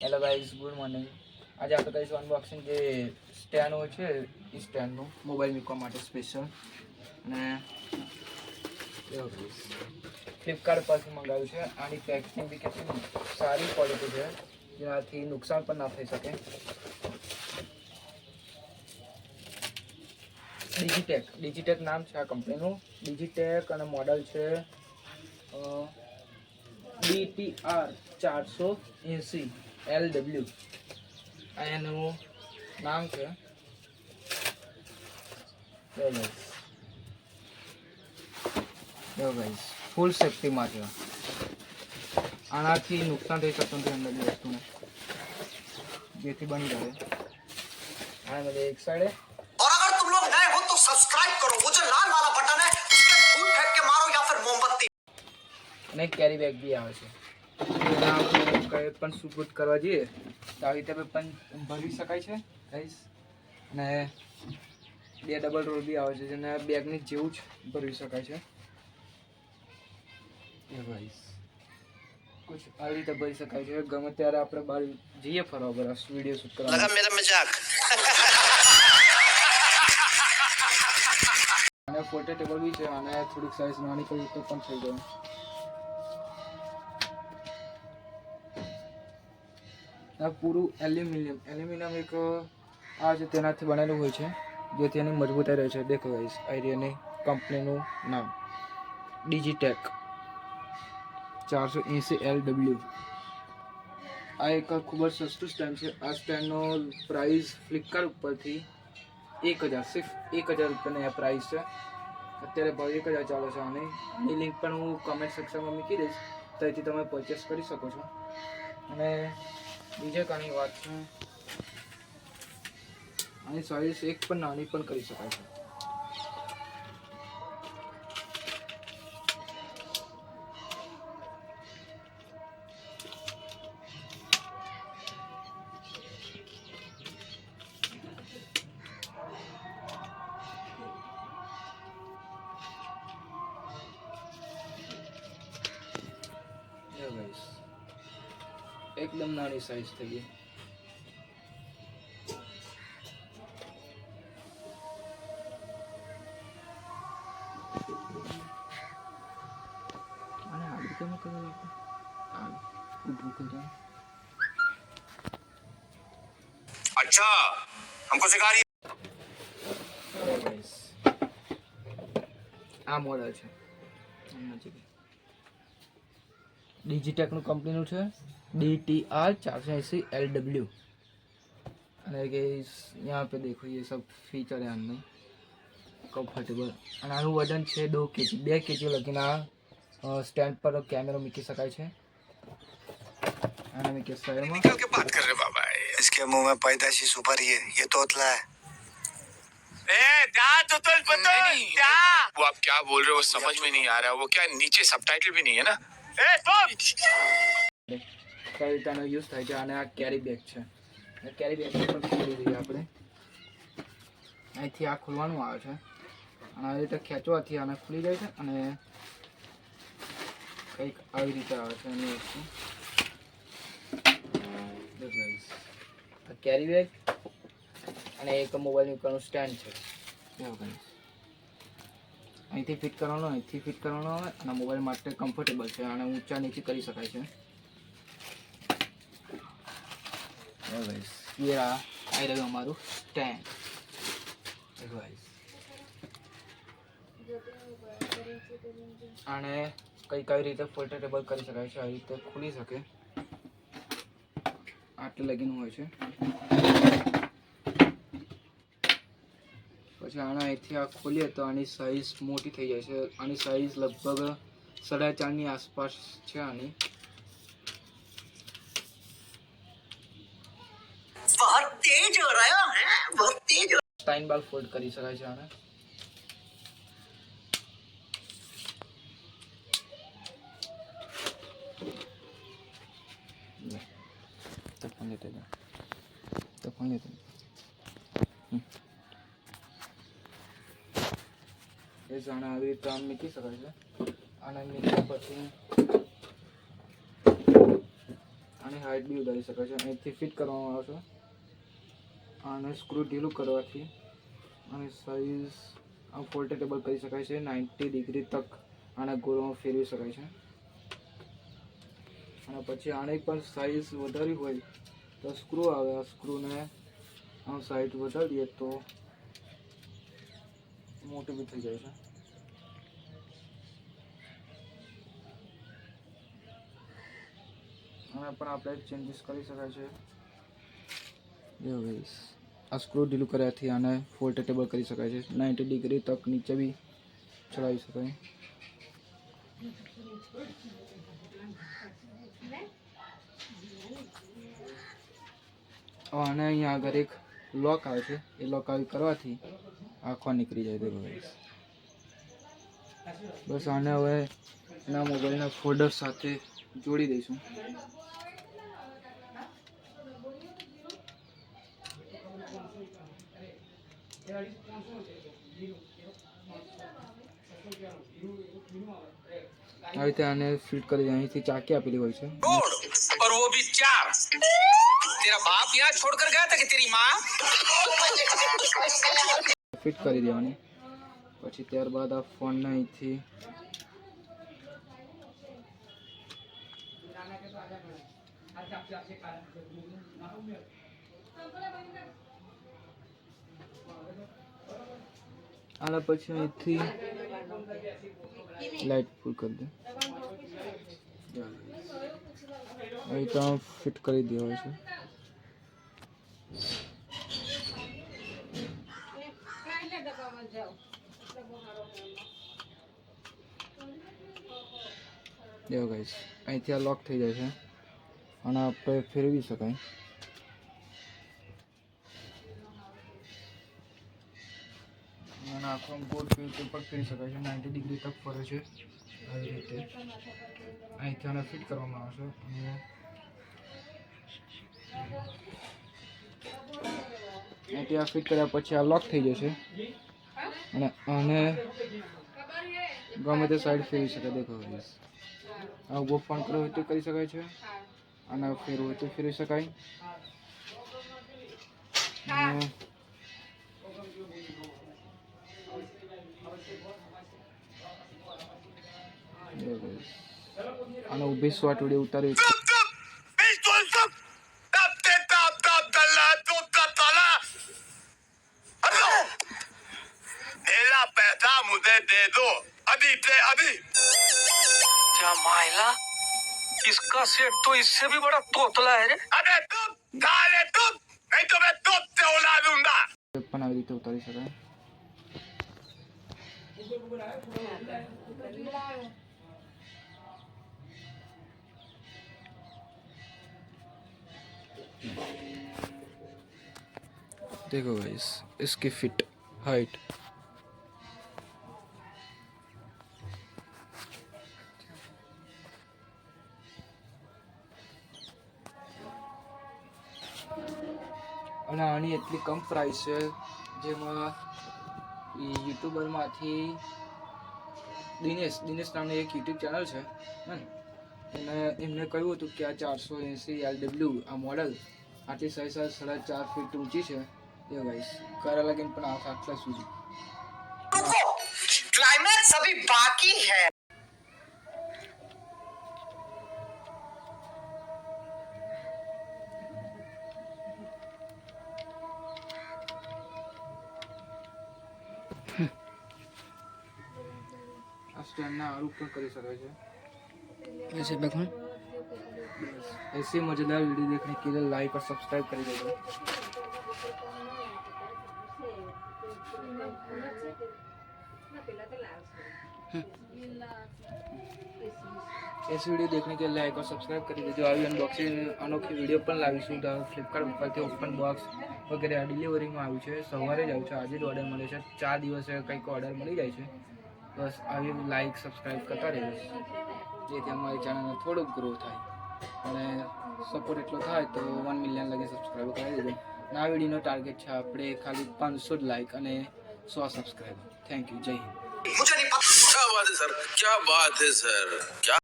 Hello guys, good morning. આજે આપણે કરીશું અનબોક્સિંગ જે સ્ટેન્ડ હોય છે એ સ્ટેન્ડનું મોબાઈલ મૂકવા માટે સ્પેશિયલ. અને ફ્લિપકાર્ટ પરથી મંગાવ્યું છે. આની પેકિંગ બી કેટલી સારી ક્વોલિટી છે, જેનાથી નુકસાન પણ ના થઈ શકે. ડિજિટેક નામ છે આ કંપનીનું. ડિજિટેક અને મોડલ છે DTR 480 LW. આ એનું નામ છે. ફૂલ સેફ્ટીમાં છે. આનાથી નુકસાન થઈ શકતું નથી અંદરની વસ્તુને, જેથી બની રહે. આ બધે એક સાઈડે और अगर तुम लोग नए हो तो सब्सक्राइब करो, वो जो लाल वाला बटन है उस पे फूट फेंक के मारो या फिर मोमबत्ती. અને કેરી બેગ બી આવે છે. આપણે કંઈ પણ સુપુટ કરવા જઈએ તો આવી રીતે પણ ભરી શકાય છે ગાઈસ. અને બે ડબલ રોલ બી આવે છે, જેને બેગની જેવું જ ભરી શકાય છે. એ ગાઈસ કુછ આવી રીતે ભરી શકાય છે. ગમે ત્યારે આપણે બહાર જઈએ ફરવા બરસ વિડીયો શૂટ કરવા. लगा मेरा मजाक. અને પોર્ટેબલ બી છે. અને થોડીક સાઈઝ નાની કરી તો પણ થઈ જાય. આ પૂરું એલ્યુમિનિયમ એક આ છે તેનાથી બનેલું હોય છે, જેથી એની મજબૂતાઈ રહે છે. દેખો ગાઈસ, આઈરિયાની કંપનીનું નામ ડિજિટેક 480 LW. આ એક ખૂબ જ સસ્તું સ્ટેન્ડ છે. આ સ્ટેન્ડનો પ્રાઇસ ફ્લિપકાર્ટ ઉપરથી 1000, સિર્ફ 1000 રૂપિયાની આ પ્રાઇસ છે. અત્યારે ભાવ 1000 ચાલે છે. આની લિંક પણ હું કમેન્ટ સેક્શનમાં મૂકી દઈશ, તો એથી તમે પરચેસ કરી શકો છો. અને બીજે કાંઈ વાત છે, આની સાઈઝ એક પણ નાની પણ કરી શકાય છે. એકદમ નાની સાઈઝ થઈ ગઈ. અને આડું કેમ કરે ઊભું કરે. अच्छा हमको सिखा रही આ મોડલ છે ડિજિટેકનું કંપનીનું છે, DTR 480 LW. અને गाइस यहाँ पे देखो ये सब फीचर है आने कम्फर्टेबल. અને આનું વજન છે 2 kg 2 kg લગીને આ સ્ટેન્ડ પર કેમેરો મૂકી શકાય છે. આને મૂકી સાઈડમાં. निकल के बात कर रहे बाबा, इसके मुंह में पैदाशी सुपारी है, ये तोतला है. क्या वो आप क्या बोल रहे हो समझ में नहीं आ रहा. वो क्या नीचे सबटाइटल भी नहीं है ना. કઈ રીતનો યુઝ થાય છે. અને આ કેરી બેગ છે. કેરી બેગ પણ ખોલી દઈએ આપણે. અહીંથી આ ખોલવાનું આવે છે, અને આવી રીતે ખેંચવાથી આને ખુલી જાય છે. અને કંઈક આવી રીતે આવે છે એની વસ્તુ. કેરી બેગ અને એક મોબાઈલ મૂકવાનું સ્ટેન્ડ છે. અહીંથી ફિટ કરવાનો, અહીંથી ફિટ કરવાનો આવે. અને મોબાઈલ માટે કમ્ફર્ટેબલ છે. અને ઊંચા નીચે કરી શકાય છે. ये आई रहा हमारू स्टैंड. આને કઈ રીતે પોર્ટેબલ કરી શકાય છે. આવી રીતે ખુલી શકે. આટલે લગીનું હોય છે. પછી આને અહીંથી આ ખોલીએ તો આની સાઈઝ મોટી થઈ જાય છે. આની સાઈઝ લગભગ 4.5 ની આસપાસ છે. આની बहुत तेज हो रहा है, बहुत तेज. સ્ટાઇન બાલ ફોલ્ડ કરી શકાય છે. આને એ જાણે આવી રીતે આમ મૂકી શકાય છે. આને મૂક્યા પછી આને આની હાઇટ બી વધારી શકાય છે. અહીંથી ફિટ કરવામાં આવશે. આને સ્ક્રૂ ઢીલું કરવાથી આની સાઇઝ ફોલ્ટેબલ કરી શકાય છે. 90 ડિગ્રી તક આને ગોળમાં ફેરવી શકાય છે. અને પછી આને પણ સાઇઝ વધારવી હોય તો સ્ક્રૂ આવે. આ સ્ક્રૂને આમ સાઇઝ વધારીએ તો મોટી બી થઈ જાય છે. આમાં પણ આપણે ચેન્જીસ કરી શકાય છે. જો ગાઈસ, આ સ્ક્રૂ ઢીલું કર્યાથી આને ફોલ્ટેબલ કરી શકાય છે. 90 ડિગ્રી તક નીચે બી ચડાવી શકાય. આને અહીંયા આગળ એક લોક આવે છે. એ લોક આવી કરવાથી આખો નીકળી જાય. દેખો ગાઈસ, બસ આને હવે એના મોબાઈલના ફોલ્ડર સાથે જોડી દઈશું. આવી રીતે આને ફિટ કરી અહીંથી ચાકી આપેલી હોય છે. और वो भी 4. तेरा बाप यहाँ छोड़कर गया था कि तेरी माँ? ફિટ કરી દેવાની. પછી ત્યારબાદ આ ફોનને અહીંથી આના પછી અહીંથી લાઇટ ફૂલ કરી દે. અહીં તો ફિટ કરી દેવાય છે. દેવો ગાઈસ, અહીંથી આ લોક થઈ જાય છે અને આપણે ફેરવી શકાય. અને આખો ગોળ ફેર પણ ફેરવી શકાય છે. 90 ડિગ્રી તક ફરે છે. આવી રીતે અહીંથી આને ફિટ કરવામાં આવશે. અને અહીંથી આ ફિટ કર્યા પછી આ લોક થઈ જશે અને આને ગમે તે સાઈડ ફેરવી શકાય. દેખો ગાઈસ, આ ઉભો ફોન કરવો હોય તો કરી શકાય છે. આના ફેરવું હોય તો ફેરવી શકાય. આનો ઊભી શોર્ટ વિડીયો ઉતારી पैसा मुझे दे दो अभी से अभी. क्या मायला, इसका सेट तो इससे भी बड़ा तोतला है रे. अबे तुम साले तुम, नहीं तो मैं तुम से उड़ा दूंगा. પણ આવી રીતે ઉતારી શકાય. देखो गाइस, इसकी फिट हाइट અને આની એટલી કમ પ્રાઇસ છે. જેમાં યુટ્યુબરમાંથી દિનેશ નામની એક યુટ્યુબ ચેનલ છે ને, એમને કહ્યું હતું કે આ 480 LW આ મોડલ આટલી સાઈઝ 4.5 ફીટ ઊંચી છે. એ ગાઈસ, કરા લગીન પણ આટલા સુધી. क्लाइमैक्स अभी बाकी है. આ સ્ટેન્ડના આરૂપ પણ કરી શકાય છે. ऐसे देखो. ऐसे मजेदार वीडियो देखने के लिए लाइक और सब्सक्राइब कर दीजिए. ऐसे वीडियो देखने के लिए लाइक और सब्सक्राइब कर दीजिए. આવી અનબોક્સિંગ અનોખી વિડીયો પણ લાવીશું. ફ્લિપકાર્ટ ઉપરથી ઓપન બોક્સ વગેરે આ ડિલિવરીમાં આવ્યું છે. સવારે જ આવ્યું છે. આજે જ ઓર્ડર મળ્યો છે. 4 દિવસે કંઈક ઓર્ડર મળી જાય છે. બસ આવી લાઈક સબસ્ક્રાઈબ કરતા રહેજો, જેથી અમારી ચેનલને થોડુંક ગ્રો થાય અને સપોર્ટ એટલો થાય તો 1 મિલિયન લગી સબસ્ક્રાઈબ કરી દેજો. આ વિડીયોનો ટાર્ગેટ છે આપણે ખાલી 500 લાઈક અને 100 સબસ્ક્રાઈબર. Thank you. જય હિન્દ. मुझे नहीं पता. क्या बात है सर, क्या बात है सर, क्या